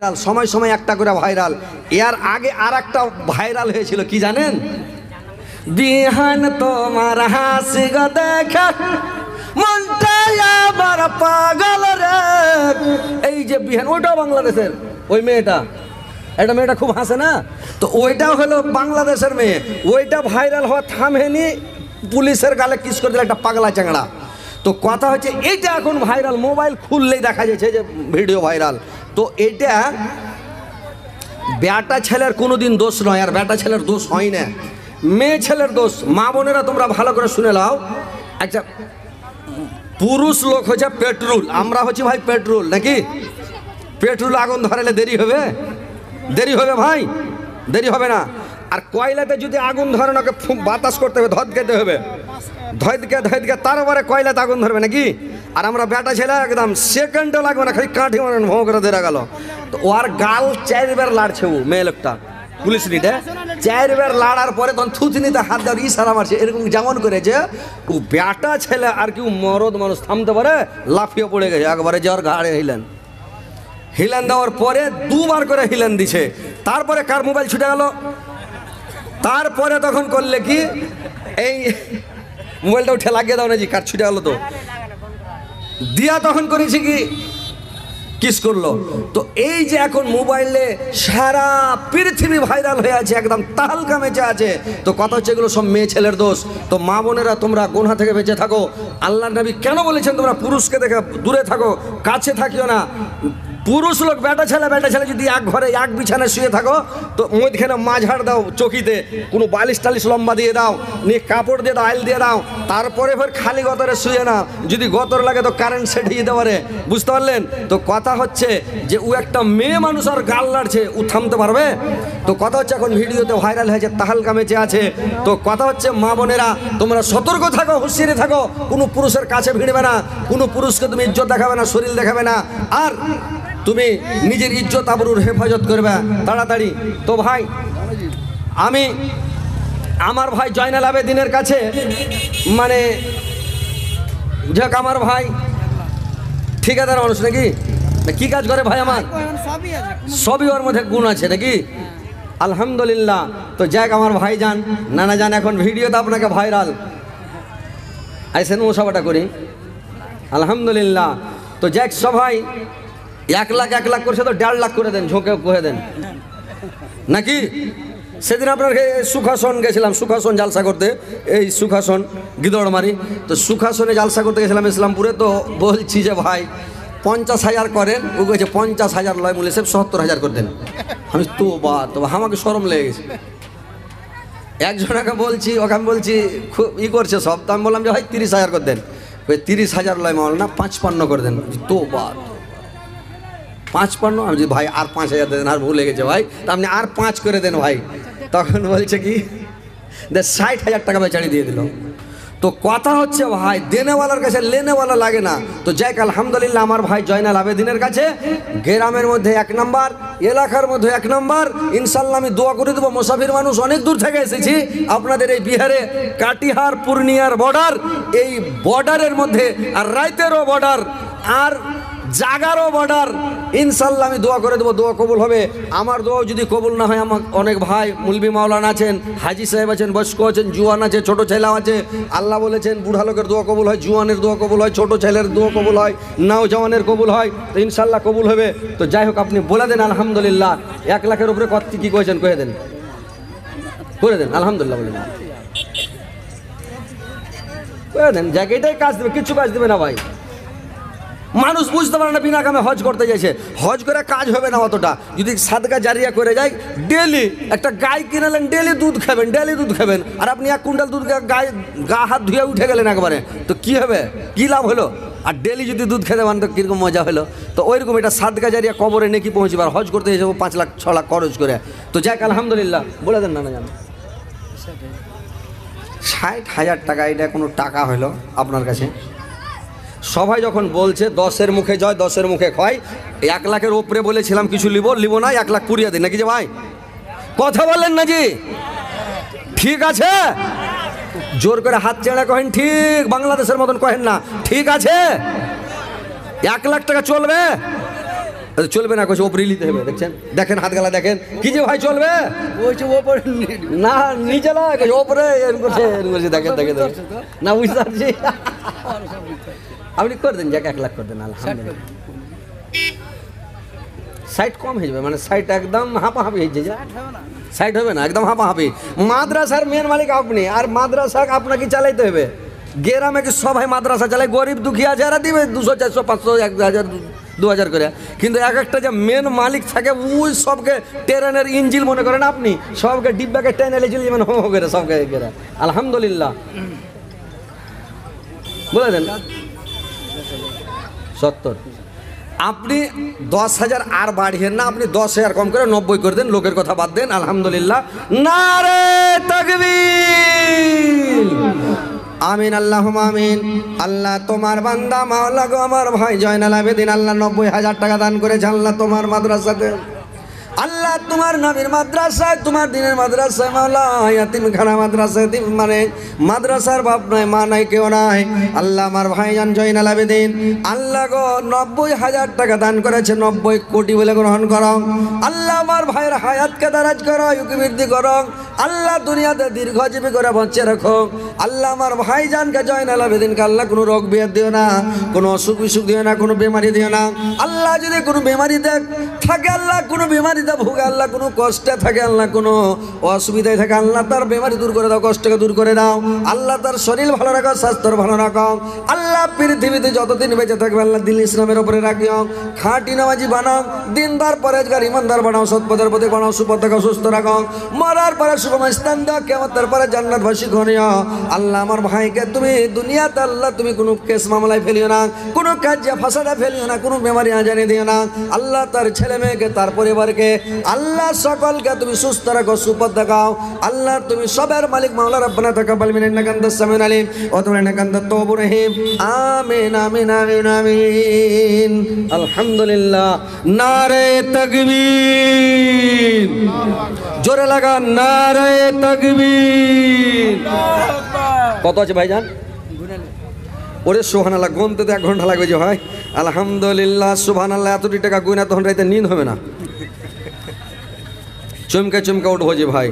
সময় সময় একটা করে ভাইরাল। এর আগে আর একটা ভাইরাল হয়েছিল কি জানেন? বিহান তোমার হাসি গো দেখা মনটা আবার পাগল রে। এই যে বিহান, ওইটাও বাংলাদেশের ওই মেয়েটা, একটা মেয়েটা খুব হাসে না, তো ওইটাও হলো বাংলাদেশের মেয়ে। ওইটা ভাইরাল হওয়া থামেনি, পুলিশের গালে কিস করে দিল একটা পাগলা চ্যাংড়া। তো কথা হচ্ছে এইটা এখন ভাইরাল, মোবাইল খুললেই দেখা যাচ্ছে যে ভিডিও ভাইরাল। তো এটা বেটা ছেলের কোনোদিন দোষ নয়, আর বেটা ছেলের দোষ হয় না, মেয়ে ছেলের দোষ। মা বোনেরা তোমরা ভালো করে শুনে নাও। আচ্ছা, পুরুষ লোক হচ্ছে পেট্রোল, আমরা হচ্ছে ভাই পেট্রোল, নাকি? পেট্রোল আগুন ধরালে দেরি হবে? দেরি হবে ভাই? দেরি হবে না। আর কয়লাতে যদি আগুন ধরে নাকি বাতাস করতে হবে, ধদকেতে হবে, ধদকে তারপরে কয়লাতে আগুন ধরবে, নাকি? আর আমরা বেটা ছেলে একদম সেকেন্ডও লাগবে না, খালি কাঠি মানে ভোঁ করে দেরা গেল। তো ওর গাল 4 বার লাড়ছে, ও মেয়ে লোকটা পুলিশ নিতে 4 বার লাড়ার পরে তখন থুতনিতে হাত দেওয়ার ইশারা মারছে, এরকম যেমন করেছে ও বেটা ছেলে আর কি মরদ মানুষ থামতে পারে, লাফিয়ে পড়ে গেছে একবারে, যে ওর ঘাড়ে হিলেন দেওয়ার পরে 2 বার করে হিলেন দিছে। তারপরে কার মোবাইল ছুটে গেল, তারপরে তখন করলে কি এই মোবাইলটা উঠে লাগিয়ে দাও না, জি কার ছুটে গেল তো দিয়া, তখন করেছি কি কিস করলো। তো এই যে এখন মোবাইলে সারা পৃথিবী ভাইরাল হয়ে আছে, একদম তাহলকা মেচে আছে। তো কথা হচ্ছে এগুলো সব মেয়ে ছেলের দোষ। তো মা বোনেরা তোমরা গুনাহ থেকে বেঁচে থাকো। আল্লাহর নবী কেন বলেছেন তোমরা পুরুষকে দেখে দূরে থাকো, কাছে থাকিও না। পুরুষ লোক বেটা ছেলে যদি এক ঘরে এক বিছানায় শুয়ে থাকো, তো মধ্যখানে মাঝাড় দাও, চকিতে কোনো বালিশ টালিশ লম্বা দিয়ে দাও, নিয়ে কাপড় দিয়ে দাও, আইল দিয়ে দাও, তারপরে ফের খালি গতরে শুয়ে না। যদি গতর লাগে তো কারেন্ট সেটিয়ে দিতে পারে, বুঝতে পারলেন? তো কথা হচ্ছে যে ও একটা মেয়ে মানুষ আর গাল লাড়ছে, ও থামতে পারবে? তো কথা হচ্ছে এখন ভিডিওতে ভাইরাল হয়েছে, তাহালকা মেচে আছে। তো কথা হচ্ছে মা বোনেরা তোমরা সতর্ক থাকো, হুঁশিয়ারি থাকো, কোনো পুরুষের কাছে ভিড়বে না, কোনো পুরুষকে তুমি ইজ্জত দেখাবে না, শরীর দেখাবে না, আর তুমি নিজের ইজ্জত আবরুর হেফাজত করবে তাড়াতাড়ি। তো ভাই, আমি আমার ভাই জয়নাল আবেদিনের কাছে মানে যাক, আমার ভাই ঠিকাদার মানুষ নাকি, কি কাজ করে ভাই? আমার সবই ওর মধ্যে গুণ আছে নাকি, আলহামদুলিল্লাহ। তো যাক আমার ভাই যান, নানা যান, এখন ভিডিওতে আপনাকে ভাইরাল আইসেন মুসাফাটা করি, আলহামদুলিল্লাহ। তো যাক সবাই 1 লাখ করছে, তো 1.5 লাখ করে দেন, ঝোঁকে কহে দেন নাকি? সেদিন আপনার সুখাসন গেছিলাম, সুখাসন জালসা করতে, এই সুখাসন গিদড়মারি। তো সুখাসনে জালসা করতে গেছিলাম ইসলামপুরে। তো বলছি যে ভাই 50,000 করেন, ও বলছে 50,000 লয়, বলে সব 70,000 করে দেন। আমি তো আমাকে শরম লেগে গেছে। একজনকে বলছি, ওকে আমি বলছি খুব করছে সব, তো আমি বললাম যে ভাই 30,000 করে দেন। 30,000 লয় মাল না, 55 করে দেন। তো 55? আমি ভাই আর 5,000 দেন, আর ভুলে গেছে ভাই, তা আপনি আর 5 করে দেন ভাই। তখন বলছে কি 60,000 টাকা বেচারি দিয়ে দিল। তো কথা হচ্ছে ভাই, দেনেওয়ালার কাছে লেনেওয়ালা লাগে না। তো যাই আলহামদুলিল্লাহ, আমার ভাই জয়নাল আবেদিনের কাছে গ্রামের মধ্যে 1 নম্বর, এলাকার মধ্যে 1 নম্বর। ইনশাল্লাহ আমি দোয়া করে দেবো। মুসাফির মানুষ অনেক দূর থেকে এসেছি, আপনাদের এই বিহারে কাটিহার পূর্ণিয়ার বর্ডার, এই বর্ডারের মধ্যে আর রাইতেরও বর্ডার আর জাগারও বর্ডার। ইনশাল্লাহ আমি দোয়া করে দেবো, দোয়া কবুল হবে। আমার দোয়া যদি কবুল না হয়, আমার অনেক ভাই মুলবি মাওলানা আছেন, হাজি সাহেব আছেন, বয়স্ক আছেন, জুয়ান আছে, ছোট ছেলেও আছে। আল্লাহ বলেছেন বুড়া লোকের দোয়া কবুল হয়, জুয়ানের দোয়া কবুল হয়, ছোট ছেলের দোয়া কবুল হয়, নওজওয়ানের কবুল হয়। তো ইনশাল্লাহ কবুল হবে। তো যাই হোক, আপনি বলে দেন আলহামদুলিল্লাহ। 1 লাখের উপরে কত কি কয়েছেন কয়ে দেন, করে দেন আলহামদুলিল্লাহ, বলে দেন, করে দেন। যাক, এটাই কাজ দেবে, কিছু কাজ দেবে না ভাই। মানুষ বুঝতে পারে না, বিনা কামে হজ করতে যাইছে, হজ করে কাজ হবে না অতটা। যদি সাদকা জারিয়া করে যায়, ডেলি একটা গাই কিনালেন, ডেলি দুধ খাবেন, ডেলি দুধ খাবেন, আর আপনি 1 কুইন্টাল দুধ গায়ে গা হাত ধুয়ে উঠে গেলেন একবারে, তো কি হবে? কি লাভ হলো? আর ডেলি যদি দুধ খেতে পারেন তো কীরকম মজা হলো? তো ওইরকম এটা সাদকা জারিয়া, কবরে নেকি পৌঁছবার, হজ করতে যাবো 5 লাখ 6 লাখ খরচ করে। তো যাক আলহামদুলিল্লাহ, বলে দেন না জানো 60,000 টাকা, এটা কোনো টাকা হলো আপনার কাছে? সবাই যখন বলছে 10-এর মুখে জয় 10-এর মুখে ক্ষয়, 1 লাখের ওপরে বলেছিলাম কিছু লিব না, 1 লাখ পুরিয়ে দিন নাকি যে ভাই? কথা বলেন না জি? ঠিক আছে, জোর করে হাত চেড়ে কহেন ঠিক, বাংলাদেশের মতন কহেন না, ঠিক আছে? 1 লাখ টাকা চলবে? চলবে না, কইছে ওপরে নিতে হবে। দেখছেন, দেখেন হাত গালা দেখেন কি যে ভাই চলবে না, নিচে না, কইছে ওপরে এরকম করছে, দেখেন দেখেন না, বুঝতে পারছি। আপনি করে দেন, যাকে 1 লাখ করে দেন, আলহামদুলিল্লাহ। সাইট কম হয়ে যাবে, মানে সাইট একদম হাঁপাহাঁপি হয়ে যায়, সাইট হবে না, একদম হাঁপাহাঁপি। মাদ্রাসার মেন মালিক আপনি, আর মাদ্রাসা আপনাকে চালাইতে হবে। গ্রামে কি সবাই মাদ্রাসা চালায়, গরিব দুঃখী যারা দিবে 200 400 500 1000 2000 করে, কিন্তু এক একটা যে মেন মালিক থাকে ওই সবকে ট্রেনের ইঞ্জিন মনে করেন আপনি, সবকে ডিব্বাকে টেনে চলে যাবেন হো করে সবকে করে। আলহামদুলিল্লাহ বলে দেন 70। আপনি 10,000 আর বাড়িয়ে না, আপনি 10,000 কম করে 90 করে দেন, লোকের কথা বাদ দেন। আলহামদুলিল্লাহ, নারে তাকবীর, আমিন আল্লাহুম্মা আমিন। আল্লাহ তোমার বান্দা মাওলা গো আমার ভাই জয়নাল আবেদিন আল্লাহ 90,000 টাকা দান করেছে আল্লাহ তোমার মাদ্রাসাতে। আল্লাহ তোমার নবীর মাদ্রাসায়, তোমার দিনের মাদ্রাসায় মাওলা ইয়াতিমখানা মাদ্রাসা, মানে মাদ্রাসার বাপ নাই মা নাই কেউ নাই। আল্লাহ আমার ভাইজান জয়নাল আবেদিন আল্লাহ গো 90,000 টাকা দান করেছে, 90 কোটি বলে গ্রহণ করো। আল্লাহ আমার ভাইয়ের হায়াতকে দারাজ করো, ইউকে বৃদ্ধি করো। আল্লাহ দুনিয়াতে দীর্ঘজীবী করে বাঁচিয়ে রাখো। আল্লাহ আমার ভাইজানকে জয়নাল আবেদিনকে আল্লাহ কোনো রোগ বিয়াদ দিও না, কোনো অসুখ বিসুখ দিও না, কোনো বেমারি দিও না। আল্লাহ যদি কোনো বেমারিতে থাকে, আল্লাহ কোনো বেমারিতে ভুগে, আল্লাহ কোনো কষ্টে থাকে, আল্লাহ কোনো অসুবিধায় থাকে, আল্লাহ তার বেমারি দূর করে দাও, কষ্টকে দূর করে দাও। আল্লাহ তার শরীর ভালো রাখো, স্বাস্থ্য ভালো রাখো। আল্লাহ পৃথিবীতে যতদিন বেঁচে থাকবে আল্লাহ দিন ইসলামের উপরে রাখিও, খাঁটি নামাজি বানাও, দিনদার পরেজগার ইমানদার বানাও, সৎপথের প্রতি বানাও, সুপথ থাকো, সুস্থ রাখো। মরার পরে শুভম স্থান দাও, কিয়ামতের পরে জান্নাতবাসী করিও। আল্লাহ আমার ভাইকে তুমি দুনিয়াতে আল্লাহ তুমি কোনো কেস মামলায় ফেলিও না, কোনো কাজে ফাসাদে ফেলিও না, কোনো বেমারি আজানি দিও না। আল্লাহ তার ছেলে মেয়েকে, তার পরিবারকে আল্লাহ সকলকে তুমি সুস্থ রাখো, সুপথ দেখাও। আল্লাহ তুমি সবের মালিক মাওলা রব্বানা তাকাব্বাল মিন্না ইন্নাকা আনতাস সামিউল আলিম ওয়া তুব ইন্নাকা আনতাত তাওয়াবুর রহিম। আমিন আমিন আমিন আমিন। আলহামদুলিল্লাহ, নারে তাকবীর, জোরে লাগা নারে তাকবীর। কত আছে ভাইজান? ওরে সুবহানাল্লাহ, গুনতে তো 1 ঘন্টা লাগবে যে ভাই। আলহামদুলিল্লাহ সুবহানাল্লাহ, এতটি টাকা গুনা তখন রাইতে নিন হবে না, চমকে চমকে উঠবো যে ভাই।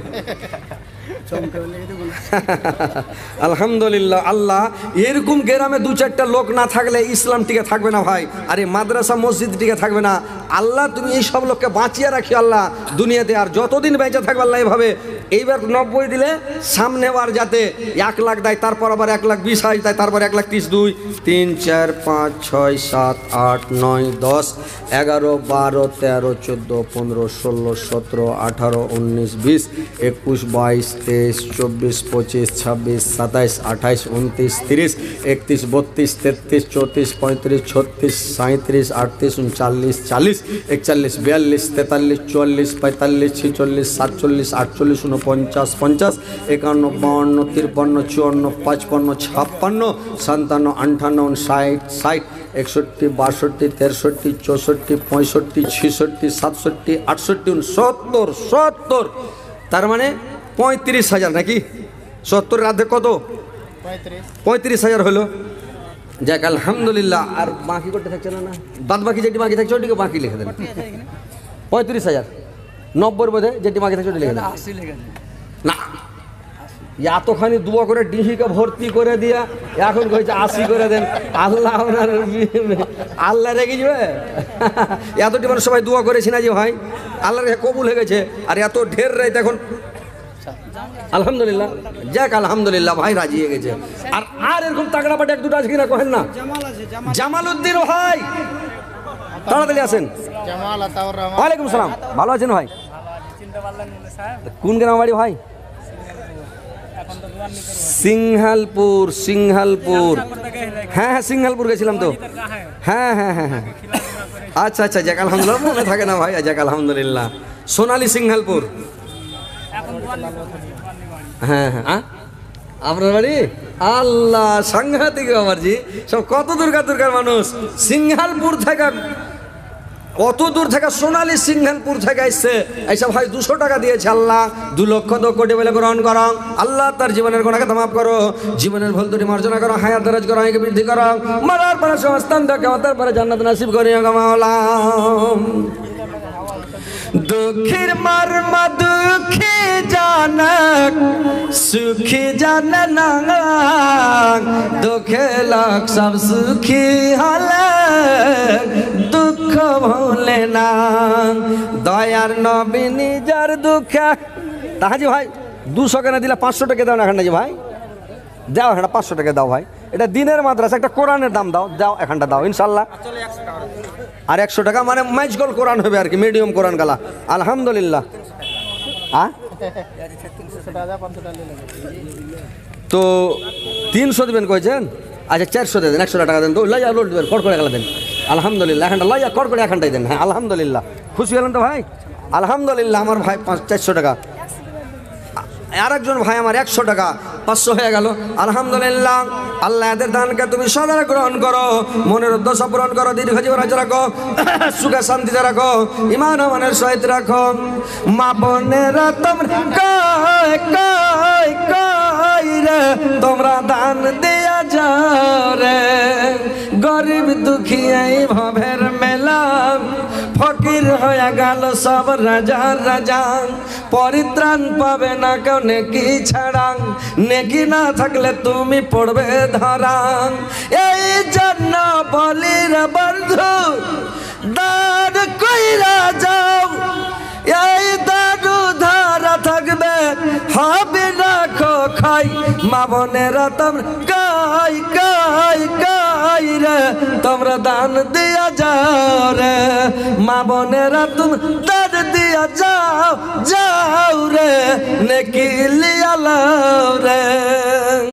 আলহামদুলিল্লাহ। আল্লাহ এরকম গ্রামে 2-4টা লোক না থাকলে ইসলাম টিকে থাকবে না ভাই, আর এই মাদ্রাসা মসজিদ টিকে থাকবে না। আল্লাহ তুমি এই সব লোককে বাঁচিয়ে রাখি আল্লাহ দুনিয়াতে, আর যতদিন বেঁচে থাকবে আল্লাহ এইভাবে। এইবার 90 দিলে সামনে বার যাতে 1 লাখ দেয়, তারপর আবার 1,20,000 দেয়, তারপর 1,30,000, 2 3 4 5 6 7 8 9 10 11 12 13 14 15 16 17 18 19 20 21 22 23 24 25 26 27 28 29 30 31 32 33 34 35 36 37 38 39 40 41 42 43 44 45 46 47 48 49 50 51 52 53 54 55 56 57 58 60 60 61 62 63 64 65 66 67 68 70 70, তার মানে 35,000 নাকি? 70 রাধে কত? 35,000 হলো। যাক আলহামদুলিল্লাহ। আর বাকি করতে থাকছে না, বাদ বাকি যেটি বাকি থাকছে ওটিকে বাকি লিখে দেন। 35,000 90 বোধে যেটি বাকি থাকছে ওটি লিখে দেন। না, এতখানি দুয়া করে ডিহিকে ভর্তি করে দিয়া এখন কইছে 80 করে দেন। আল্লাহ আল্লাহ রেগে যাবে। এতটি মানুষ সবাই দোয়া করেছি না যে ভাই, আল্লাহর কবুল হয়ে গেছে। আর এত ঢের রাইতে এখন আলহামদুলিল্লাহ, যাক আলহামদুলিল্লাহ ভাই রাজি হয়ে গেছে। আর এরকম তাগড়া পাটে 1-2টা আছে কিনা কহেন না? জামালউদ্দিন ভাই তাড়াতাড়ি আসেন। ওয়ালাইকুম সালাম, ভালো আছেন ভাই? কোন গ্রাম বাড়ি ভাই? সিংহালপুর। সিংহালপুর, হ্যাঁ হ্যাঁ সিংহালপুর গেছিলাম তো। হ্যাঁ হ্যাঁ হ্যাঁ হ্যাঁ, আচ্ছা আচ্ছা, যাক আলহামদুলিল্লাহ, মনে থাকে না ভাই, যাক আলহামদুলিল্লাহ। সোনালী সিংহালপুর, হ্যাঁ হ্যাঁ। আপনার বাড়ি? আল্লাহ সাংঘাতিক বাবাজি, সব কত দূরকার দূরকার মানুষ। সিংহালপুর থেকে অত দূর থেকে সোনালী সিংহেলপুর থেকে এসছে এইসব ভাই 200 টাকা দিয়েছে আল্লাহ 2 লক্ষ 2 কোটি বলে গ্রহণ করো আল্লাহ তার জীবনের গুনাহকে মাফ করো জীবনের ভুল ত্রুটি মার্জনা করো হায়াত দরাজ করো আয়কে বৃদ্ধি করো মরার পরে সমস্তান থেকে মতার পরে জান্নাত নসিব করিও গো মাওলা দুঃখের মর্ম দুঃখে জানক সুখী জানে না দুঃখে লাখ সব সুখী হলে দুঃখ ভুলে না দয়ার নবী নিজের দুঃখে তাহাজি ভাই 200 কেন দিলে 500 টাকা দাও না এখানটা ভাই দাও এখানটা 500 টাকা দাও ভাই এটা দিনের মাদ্রাসা একটা কোরআনের দাম দাও দাও এখানটা দাও ইনশাল্লাহ আর 100 টাকা মানে মাইজগল কোরআন হবে আর কি মিডিয়াম কোরআন গালা আলহামদুলিল্লাহ তো 300 দিবেন কইছেন আচ্ছা 400 দেন 100 টাকা দেন তো লইয়া লোড দিবেন কড় করে গেলা দেন আলহামদুলিল্লাহ এখানটা লইয়া কড় করে এখানটাই দেন হ্যাঁ আলহামদুলিল্লাহ খুশি হলেন তো ভাই আলহামদুলিল্লাহ আমার ভাই 400 টাকা আর একজন ভাই আমার 100 টাকা 500 হয়ে গেল আলহামদুলিল্লাহ আল্লাহ এদের দানকে তুমি সদা গ্রহণ করো মনের উদ্দেশ্য পূরণ করো দীর্ঘ জীবন রাখো সুখে শান্তিতে রাখো ঈমান ও মনের সহিত রাখো মা বোনেরা তোমরা কই কই কই রে তোমরা দান দেয়া যাও রে গরিব দুঃখী এই ভবের মেলা ফকির হয়ে গেল সব রাজা রাজা পরিত্রাণ পাবে না কেউ নেকি ছাড়া নেকি না থাকলে তুমি পড়বে ধরা এই জন্য বলি রে বন্ধু দান কইরা যাও এই দারু ধারা থাকবে হবে না খাই মা বোনেরা তোমরা কাই কাই কাই রে তোমরা দান দিয়া যাও রে মা বোনেরা তুমি দান দিয়া যাও যাও রে নেকি লিয়া লাও রে